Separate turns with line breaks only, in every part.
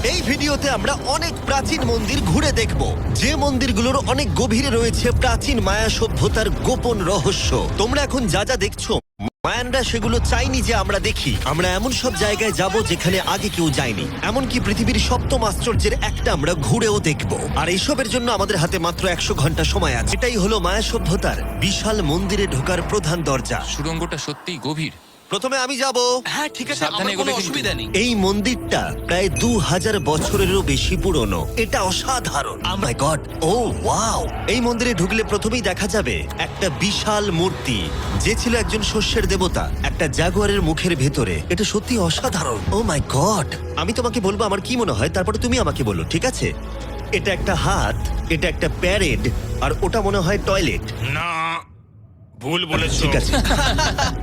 এই ভিডিওতে আমরা অনেক প্রাচীন মন্দির ঘুরে দেখব, যে মন্দিরগুলোর অনেক গভীরে রয়েছে প্রাচীন মায়া সভ্যতার গোপন রহস্য। তোমরা এখন যা যা দেখছো, মায়ানরা সেগুলো চাইনি যে আমরা দেখি। আমরা এমন সব জায়গায় যাব যেখানে আগে কেউ যায়নি, এমনকি পৃথিবীর সপ্তম আশ্চর্যের একটা আমরা ঘুরেও দেখব। আর এইসবের জন্য আমাদের হাতে মাত্র 100 ঘন্টা সময় আছে। এটাই হলো মায়া সভ্যতার বিশাল মন্দিরে ঢোকার প্রধান দরজা।
সুড়ঙ্গটা সত্যিই গভীর।
প্রথমে আমি যাব।
হ্যাঁ ঠিক আছে,
সাবধানে
আমার কোনো
এগোবে কিন্তু।
অসুবিধা নেই।
এই মন্দিরটা প্রায় 2000 বছরেরও বেশি পুরনো। এটা অসাধারণ। মাই গড, ও ওয়াও! এই মন্দিরে ঢুকলে প্রথমেই দেখা যাবে একটা বিশাল মূর্তি, যে ছিল একজন শস্যের দেবতা, একটা জাগুয়ারের মুখের ভেতরে। এটা সত্যি অসাধারণ। ও মাই গড! আমি তোমাকে বলবো আমার কি মনে হয়, তারপরে তুমি আমাকে বলো, ঠিক আছে? এটা একটা হাত, এটা একটা প্যারেড, আর ওটা মনে হয় টয়লেট।
না, ভুল বলেছো।
ঠিক আছে।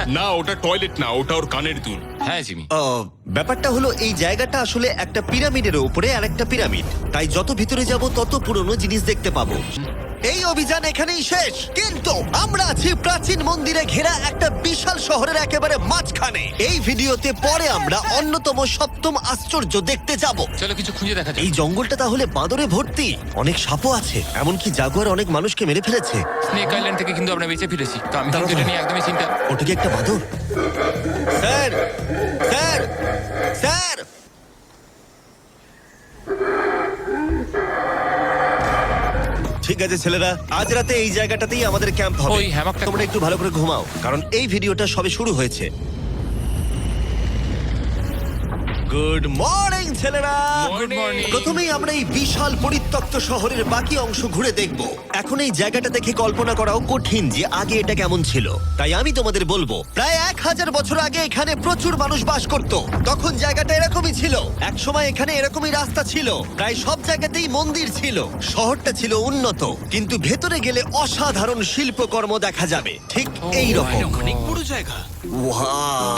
না, ওটা টয়লেট না, ওটা ওর কানের দুল।
হ্যাঁ জিমি,
ব্যাপারটা হলো এই জায়গাটা আসলে একটা পিরামিডের উপরে আর একটা পিরামিড, তাই যত ভিতরে যাব তত পুরনো জিনিস দেখতে পাবো। এই অভিযান এখানেই শেষ, কিন্তু আমরা আছি প্রাচীন মন্দিরে ঘেরা একটা বিশাল শহরের একেবারে মাঝখানে। এই ভিডিওতে পরে আমরা অন্যতম সপ্তম আশ্চর্য দেখতে যাব।
চলো কিছু খুঁজে দেখা যাক।
এই জঙ্গলটা তাহলে বাঁদরে ভর্তি, অনেক সাপও আছে, এমনকি জাগুয়ার অনেক মানুষকে মেরে ফেলেছে।
স্নেক আইল্যান্ড থেকে কিন্তু আমরা বেঁচে ফিরেছি, তো আমি
দাঁড়াও,
কিন্তু এটা
দাঁড়াও।
নিয়ে একদমই চিন্তা।
ওটা কি একটা বাঁদর? Sir, sir, sir! ঠিক আছে ছেলেরা, আজ রাতে এই জায়গাটাতেই আমাদের ক্যাম্প হবে।
ওই হ্যামকটা-
তোমরা একটু ভালো করে ঘুমাও, কারণ এই ভিডিওটা সবে শুরু হয়েছে। গুড মর্নিং ছেলেরা।
Good morning.
প্রথমেই আমরা এই বিশাল পরিত্যক্ত শহরের বাকি অংশ ঘুরে দেখব। এখন এই জায়গাটা দেখে কল্পনা করাও কঠিন যে আগে এটা কেমন ছিল, তাই আমি তোমাদের বলবো প্রায় 1000 বছর আগে এখানে প্রচুর মানুষ বাস করত। তখন জায়গাটা এরকমই ছিল। এক সময় এখানে এরকমই রাস্তা ছিল, প্রায় সব জায়গাতেই মন্দির ছিল। শহরটা ছিল উন্নত, কিন্তু ভেতরে গেলে অসাধারণ শিল্পকর্ম দেখা যাবে, ঠিক এই রকম।
অনেক বড় জায়গা।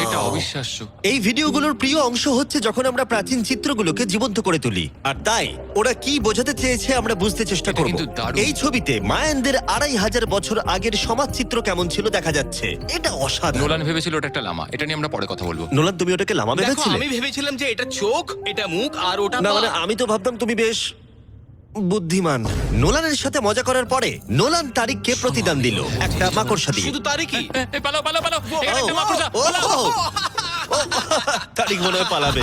এটা অবিশ্বাস্য।
এই ভিডিওগুলোর প্রিয় অংশ হচ্ছে যখন আমরা প্রাচীন চিত্রগুলোকে জীবন্ত করে তুলি, আর তাই ওরা কি বোঝাতে চেয়েছে আমরা বুঝতে চেষ্টা
এটা
করব।
কিন্তু দারুণ।
এই ছবিতে মায়ানদের 2500 বছর আগের সমাজ চিত্র কেমন ছিল দেখা যাচ্ছে। এটা অসাধারণ।
নোলান ভেবেছিল ওটা একটা লামা, এটা নিয়ে আমরা পরে কথা বলবো।
নোলান, তুমি ওটাকে লামা
দেখো
ভেবেছিলে?
আমি ভেবেছিলাম যে এটা চোখ, এটা মুখ, আর ওটা
না
পা।
মানে আমি তো ভাবতাম তুমি বেশ বুদ্ধিমান। নোলানের সাথে মজা করার পরে নোলান তারিখকে প্রতিদান দিল একটা মাকড়সা দিয়ে।
শুধু তারই কি?
পালাও পালাও পালাও, এখানে একটা মাকড়সা,
ও,
পালাও।
ও, ও, তারিখ মনে হয় পালাবে।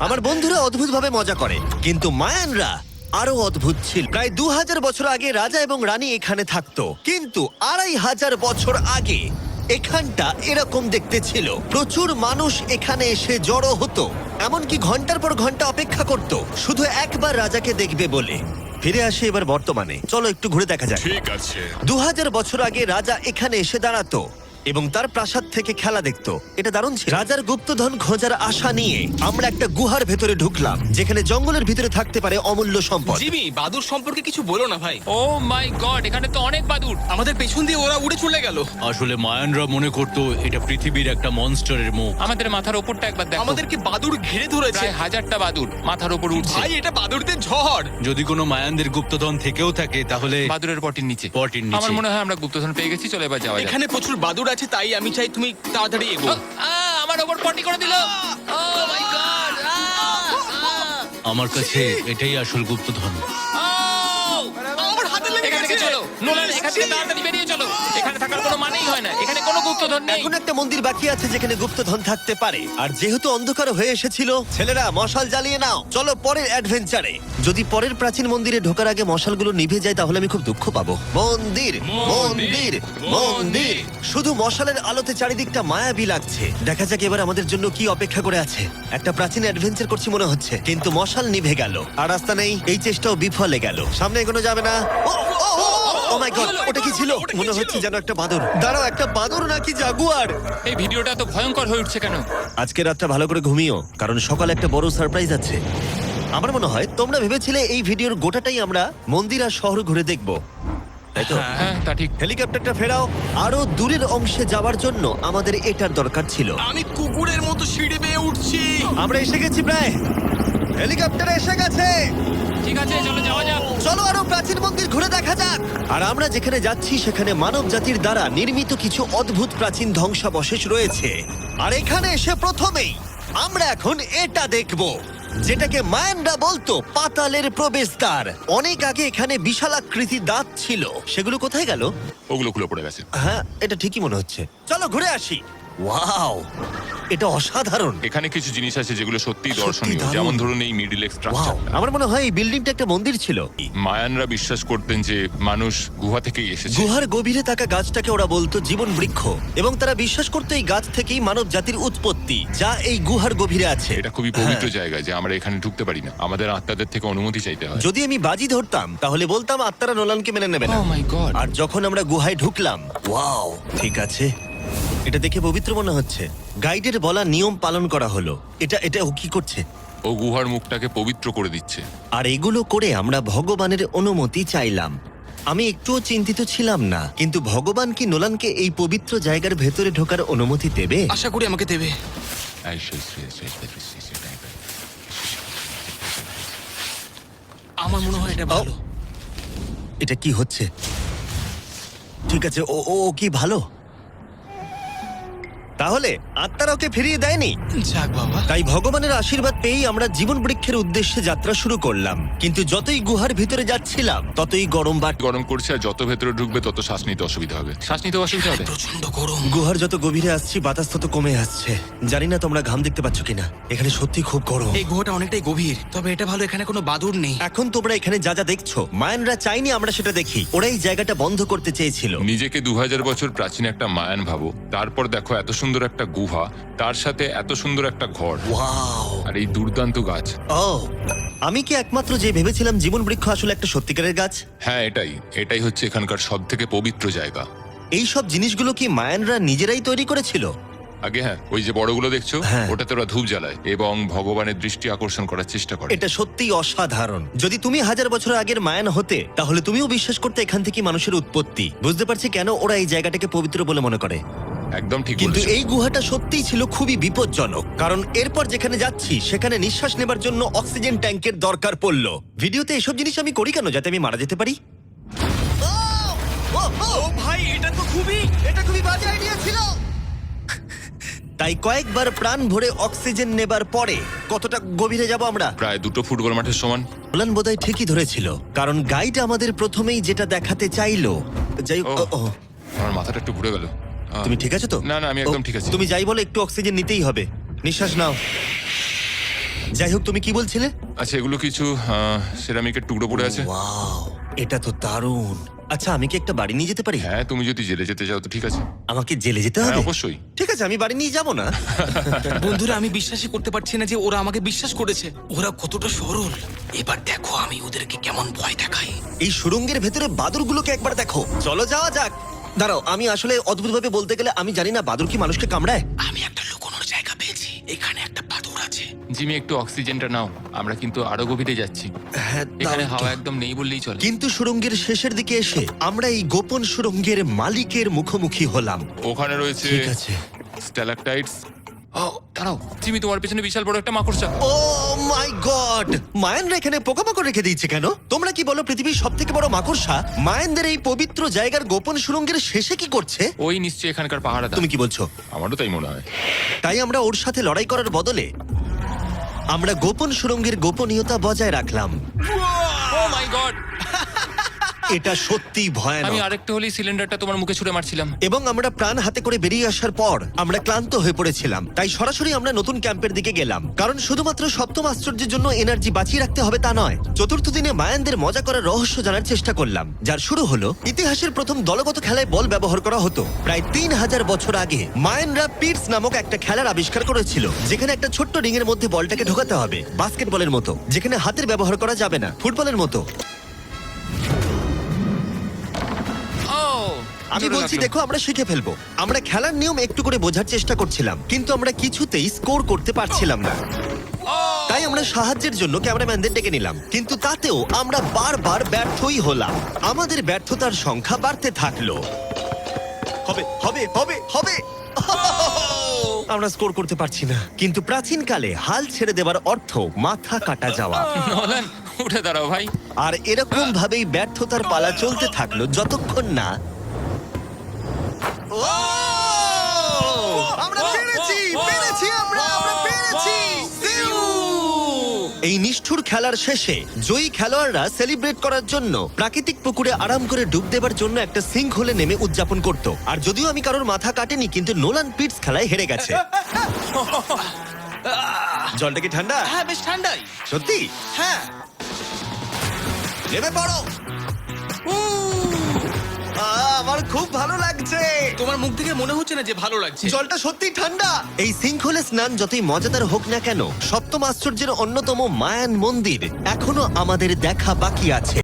আমার বন্ধুরা অদ্ভুত ভাবে মজা করে, কিন্তু মায়ানরা আরো অদ্ভুত ছিল। প্রায় 2000 বছর আগে রাজা এবং রানী এখানে থাকতো, কিন্তু 2500 বছর আগে এখানটা এরকম দেখতে ছিল। প্রচুর মানুষ এখানে এসে জড়ো হতো, এমনকি ঘন্টার পর ঘন্টা অপেক্ষা করত শুধু একবার রাজাকে দেখবে বলে। ফিরে আসে এবার বর্তমানে, চলো একটু ঘুরে দেখা যাক।
ঠিক আছে।
2000 বছর আগে রাজা এখানে এসে দাঁড়াতো এবং তার প্রাসাদ থেকে খেলা দেখতো। এটা দারুণ ছিল। রাজার গুপ্তধন খোঁজার আশা নিয়ে আমরা একটা গুহার ভেতরে ঢুকলাম, যেখানে জঙ্গলের ভিতরে থাকতে পারে অমূল্য সম্পদ।
জিমি, বাদুর সম্পর্কে কিছু বলো না ভাই।
ও মাই গড, এখানে তো অনেক বাদুড়।
আমাদের পেছন দিয়ে ওরা উড়ে চলে গেল।
আসলে মায়ানরা মনে করতো এটা পৃথিবীর একটা মনস্টারের মুখ।
আমাদের মাথার ওপরটা একবার দেখো,
আমাদেরকে বাদুর ঘিরে ধরেছে।
প্রায় 1000টা বাদুড় মাথার ওপর উঠছে।
ভাই এটা বাদুরদের ঝড়।
যদি কোনো মায়ানদের গুপ্তধন থেকেও থাকে তাহলে
বাদুড়ের পটির নিচে।
পটির নিচে।
আমার মনে হয় আমরা গুপ্তধন পেয়ে গেছি, চলো এবার যাওয়া যাক।
এখানে প্রচুর বাদুর আছে, তাই আমি চাই তুমি তাড়াতাড়ি এগো।
আমার ওপর পটি করে দিল। ও মাই গড।
আমার কাছে এটাই আসল গুপ্তধন।
আমার হাতে লেগে
এখান থেকে
গেছে।
চলো নোলান, এখান থেকে তাড়াতাড়ি বেরিয়ে চলো। এখানে থাকার কোনো মানেই হয় না, এখানে কোনো গুপ্তধন নেই।
এখন একটা মন্দির বাকি আছে যেখানে গুপ্তধন থাকতে পারে, আর যেহেতু অন্ধকার হয়ে এসেছিল, ছেলেরা মশাল জ্বালিয়ে নাও। চলো পরের অ্যাডভেঞ্চারে। যদি পরের প্রাচীন মন্দিরে ঢোকার আগে মশালগুলো নিভে যায় তাহলে আমি খুব দুঃখ পাবো। মন্দির, মন্দির, মন্দির। শুধু মশালের আলোতে চারিদিকটা মায়াবী লাগছে। দেখা যাক এবার আমাদের জন্য কি অপেক্ষা করে আছে। একটা প্রাচীন অ্যাডভেঞ্চার করছি মনে হচ্ছে, কিন্তু মশাল নিভে গেল আর রাস্তা নেই। এই চেষ্টাও বিফলে গেল, সামনে এগোনো যাবে না। ও মাই গড, ওটা কি ছিল? মনে হচ্ছে যেন একটা বাদর। দাঁড়াও, একটা বাদর নাকি জাগুয়ার?
এই ভিডিওটা তো ভয়ঙ্কর হয়ে উঠছে কেন?
আজকে রাতটা ভালো করে ঘুমিও, কারণ সকালে একটা বড় সারপ্রাইজ আছে। আমার মনে হয় তোমরা ভেবেছিলে এই ভিডিওর গোটাটাই আমরা মন্দির আর শহর ঘুরে দেখব, তাই তো?
হ্যাঁ তা ঠিক।
হেলিকপ্টারটা ফেরাও। আরো দূরের অংশে যাওয়ার জন্য আমাদের এটার দরকার ছিল।
আমি কুকুরের মতো সিঁড়ি বেয়ে উঠছি।
আমরা এসে গেছি প্রায়। হেলিকপ্টার এসে গেছে।
ঠিক আছে চলো যাওয়া যাক।
চলো আরো প্রাচীন মন্দির ঘুরে দেখা যাক। আর আমরা যেখানে যাচ্ছি সেখানে মানব জাতির দ্বারা নির্মিত কিছু অদ্ভুত প্রাচীন ধ্বংসাবশেষ রয়েছে। আর এখানে এসে প্রথমেই আমরা এখন এটা দেখব। যেটাকে মায়ানরা বলতো পাতালের প্রবেশদ্বার। অনেক আগে এখানে বিশালাকৃতির দাঁত ছিল, সেগুলো কোথায় গেল?
ওগুলো খুলে পড়ে গেছে।
হ্যাঁ, এটা ঠিকই মনে হচ্ছে। চলো ঘুরে আসি। ওয়াও, এটা অসাধারণ।
এখানে কিছু জিনিস আছে যেগুলো সত্যিই
সত্যি
দর্শনীয়,
দারুণ।
যেমন ধরুন এই মিডিল
ওয়াও,
স্ট্রাকচারটা।
আমার মনে হয় এই বিল্ডিংটা একটা মন্দির ছিল।
মায়ানরা বিশ্বাস করতেন যে মানুষ গুহা থেকেই এসেছে।
গুহার গভীরে থাকা গাছটাকে ওরা বলতো জীবন বৃক্ষ, এবং তারা বিশ্বাস করতো এই গাছ থেকেই মানব জাতির উৎপত্তি, যা এই গুহার গভীরে আছে।
এটা খুবই পবিত্র
হ্যাঁ।
জায়গা যে আমরা এখানে ঢুকতে পারি না, আমাদের আত্মাদের থেকে অনুমতি চাইতে হয়।
যদি আমি বাজি ধরতাম তাহলে বলতাম আত্মারা নোলানকে মেনে নেবে না।
ও মাই গড।
আর যখন আমরা গুহায় ঢুকলাম, ওয়াও, ঠিক আছে, এটা দেখে পবিত্র মনে হচ্ছে। গাইডের বলা নিয়ম পালন করা হলো। এটা ও কি করছে?
ও গুহার মুখটাকে পবিত্র করে দিচ্ছে।
আর এগুলো করে আমরা ভগবানের অনুমতি চাইলাম। আমি একটুও চিন্তিত ছিলাম না, কিন্তু ভগবান কি নোলানকে এই পবিত্র জায়গার ভেতরে ঢোকার অনুমতি দেবে?
আশা করি আমাকে দেবে। আমার মনে হয় এটা ভালো।
এটা কি হচ্ছে? ঠিক আছে, ও ও ও কি ভালো? তাহলে আত্মারা ওকে ফিরিয়ে দেয়নি।
যাক বাবা।
তাই ভগবানের আশীর্বাদ পেয়েই আমরা জীবন বৃক্ষের উদ্দেশ্যে যাত্রা শুরু করলাম। কিন্তু যতই গুহার ভিতরে যাচ্ছিলাম ততই গরম
গরম করছে, আর যত ভেতরে ঢুকবে তত শ্বাস নিতে অসুবিধা হবে।
শ্বাস নিতে অসুবিধা হবে।
প্রচন্ড গরম।
গুহার যত গভীরে আসছি বাতাস তত কমে আসছে। জানি না তোমরা ঘাম দেখতে পাচ্ছ কিনা, এখানে সত্যি খুব গরম।
এই গুহাটা অনেকটাই গভীর, তবে এটা ভালো এখানে কোনো বাদুড় নেই।
এখন তোমরা এখানে যা যা দেখছো, মায়ানরা চাইনি আমরা সেটা দেখি। ওরা এই জায়গাটা বন্ধ করতে চেয়েছিল।
নিজেকে 2000 বছর প্রাচীন একটা মায়ান ভাবো, তারপর দেখো এত সুন্দর একটা গুহা, তার সাথে এত সুন্দর একটা ঘর,
ওয়াও,
আর এই দুর্দান্ত গাছ।
ও, আমি কি একমাত্র যে ভেবেছিলাম জীবন বৃক্ষ আসলে একটা সত্যিকারের গাছ?
হ্যাঁ, এটাই হচ্ছে এখানকার সব থেকে পবিত্র জায়গা।
এই সব জিনিসগুলো কি মায়ানরা নিজেরাই তৈরি করেছিল?
আগে হ্যাঁ, ওই যে বড়গুলো দেখছো,
হ্যাঁ।
ওটাতে ওরা ধূপ জ্বালায় এবং ভগবানের দৃষ্টি আকর্ষণ করার চেষ্টা করে।
এটা সত্যিই অসাধারণ। যদি তুমি 1000 বছর আগের মায়ান হতে, তাহলে তুমিও বিশ্বাস করতে এখান থেকে মানুষের উৎপত্তি। বুঝতে পারছি কেন ওরা এই জায়গাটাকে পবিত্র বলে মনে করে।
একদম ঠিক
কিন্তু
বলেছো।
এই গুহাটা সত্যিই ছিল খুবই বিপজ্জনক, কারণ এরপর যেখানে যাচ্ছি সেখানে নিঃশ্বাস নেবার জন্য অক্সিজেন ট্যাঙ্কের দরকার পড়লো। ভিডিওতে এসব জিনিস আমি করি কেন? যাতে আমি মারা যেতে পারি।
ও ভাই, এটা তো
এটা খুবই বাজে আইডিয়া ছিল। তাই কয়েকবার প্রাণ ভরে অক্সিজেন নেবার পরে কতটা গভীরে যাব আমরা?
প্রায় 2 ফুটবল মাঠের সমান।
নোলান বোধহয় ঠিকই ধরেছিল, কারণ গাইড আমাদের প্রথমেই যেটা দেখাতে চাইলো। যাই হোক,
ও, আমার মাথাটা একটু ঘুরে গেল।
তুমি ঠিক আছো তো?
না, না, আমি একদম ঠিক আছি।
তুমি যাই বলো, একটু অক্সিজেন নিতেই হবে। নিঃশ্বাস নাও। যাই হোক, তুমি কি বলছিলে?
আচ্ছা, এগুলো কিছু সেরামিকের টুকরো পড়ে আছে।
ওয়াও, এটা তো দারুণ। আচ্ছা, আমি কি একটা বাড়ি নিয়ে যেতে পারি?
হ্যাঁ, তুমি যদি জেলে যেতে চাও তো ঠিক আছে।
আমাকে জেলে যেতে
হ্যাঁ,
হবে?
অবশ্যই।
ঠিক আছে, আমি বাড়ি নিয়ে যাব না।
বন্ধুরা, আমি বিশ্বাসই করতে পারছি না যে ওরা আমাকে বিশ্বাস করেছে। ওরা কতটা সরল। এবার দেখো আমি ওদেরকে কেমন ভয় দেখাই।
এই সুড়ঙ্গের ভেতরে বাদুরগুলোকে একবার দেখো। চলো যাওয়া যাক। দাঁড়াও, আমি আসলে অদ্ভুতভাবে বলতে গেলে আমি জানি না বাদুর কি মানুষকে কামড়ায়।
আমি একটা লুকোনোর জায়গা পেয়েছি। এখানে একটা বাদুড় আছে।
জিমি, একটু অক্সিজেনটা নাও, আমরা কিন্তু আরো গভীরে যাচ্ছি।
হ্যাঁ,
এখানে
দাও তো।
হাওয়া একদম নেই বললেই চলে।
কিন্তু সুড়ঙ্গের শেষের দিকে এসে আমরা এই গোপন সুড়ঙ্গের মালিকের মুখোমুখি হলাম।
ওখানে রয়েছে
ঠিক আছে।
স্ট্যালাকটাইটস।
ও দাঁড়াও, জিমি, তোমার পেছনে বিশাল বড় একটা মাকড়সা।
ও মাই গড! মায়ানরা এখানে পোকামাকড় রেখে দিয়েছে কেন? তোমরা কি বলো, পৃথিবীর সব থেকে বড় মাকড়সা মায়ানদের এই পবিত্র জায়গার গোপন সুড়ঙ্গের শেষে কি করছে?
ওই নিশ্চয়ই এখানকার পাহাড়া।
তুমি কি বলছো?
আমারও তাই মনে হয়।
তাই আমরা ওর সাথে লড়াই করার বদলে আমরা গোপন সুড়ঙ্গের গোপনীয়তা বজায় রাখলাম।
ও মাই গড,
এটা সত্যিই
আমি
ভয়ানক।
আরেকটু হলেই সিলিন্ডারটা তোমার মুখে ছুঁড়ে মারছিলাম।
এবং আমরা প্রাণ হাতে করে বেরিয়ে আসার পর আমরা ক্লান্ত হয়ে পড়েছিলাম, তাই সরাসরি আমরা নতুন ক্যাম্পের দিকে গেলাম। কারণ শুধুমাত্র সপ্তম আশ্চর্যের জন্য এনার্জি বাঁচিয়ে রাখতে হবে তা নয়। চতুর্থ দিনে মায়ানদের মজা করার রহস্য জানার চেষ্টা করলাম, যার শুরু হলো ইতিহাসের প্রথম দলগত খেলায় বল ব্যবহার করা হতো। প্রায় 3000 বছর আগে মায়ানরা পিটস নামক একটা খেলার আবিষ্কার করেছিল, যেখানে একটা ছোট্ট রিং এর মধ্যে বলটাকে ঢোকাতে হবে, বাস্কেটবলের মতো, যেখানে হাতের ব্যবহার করা যাবে না, ফুটবলের মতো। আমি বলছি দেখো, আমরা শিখে ফেলবো। আমরা খেলার নিয়ম একটু করে বোঝার চেষ্টা করছিলাম, কিন্তু আমরা কিছুতেই স্কোর করতে পারছিলাম না। তাই আমরা সাহায্যের জন্য ক্যামেরাম্যানদের ডেকে নিলাম, কিন্তু তাতেও আমরা বারবার ব্যর্থই হলাম। আমাদের ব্যর্থতার সংখ্যা বাড়তে থাকলো। হবে হবে হবে হবে আমরা স্কোর করতে পারছি না। কিন্তু প্রাচীনকালে হাল ছেড়ে দেবার অর্থ মাথা কাটা যাওয়া।
নোলান, উঠে দাঁড়াও ভাই।
আর এরকম ভাবেই ব্যর্থতার পালা চলতে থাকলো যতক্ষণ না আমরা পেরেছি, পেরেছি, আমরা পেরেছি। এই নিষ্ঠুর খেলার শেষে জয়ী খেলোয়াড়রা সেলিব্রেট করার জন্য প্রাকৃতিক পুকুরে আরাম করে ডুব দেবার জন্য একটা সিঙ্ক হোলে নেমে উদযাপন করত। আর যদিও আমি কারোর মাথা কাটেনি, কিন্তু নোলান পিটস খেলায় হেরে গেছে। জলটা কি ঠান্ডা?
হ্যাঁ, বেশ ঠান্ডাই।
সত্যি?
হ্যাঁ।
নেমে পড়ো। আমার খুব ভালো লাগছে।
তোমার মুখ থেকে মনে হচ্ছে না যে ভালো লাগছে।
জলটা সত্যি ঠান্ডা। এই সিঙ্কহোলে স্নান যতই মজাদার হোক না কেন, সপ্তম আশ্চর্যের অন্যতম মায়ান মন্দির এখনো আমাদের দেখা বাকি আছে।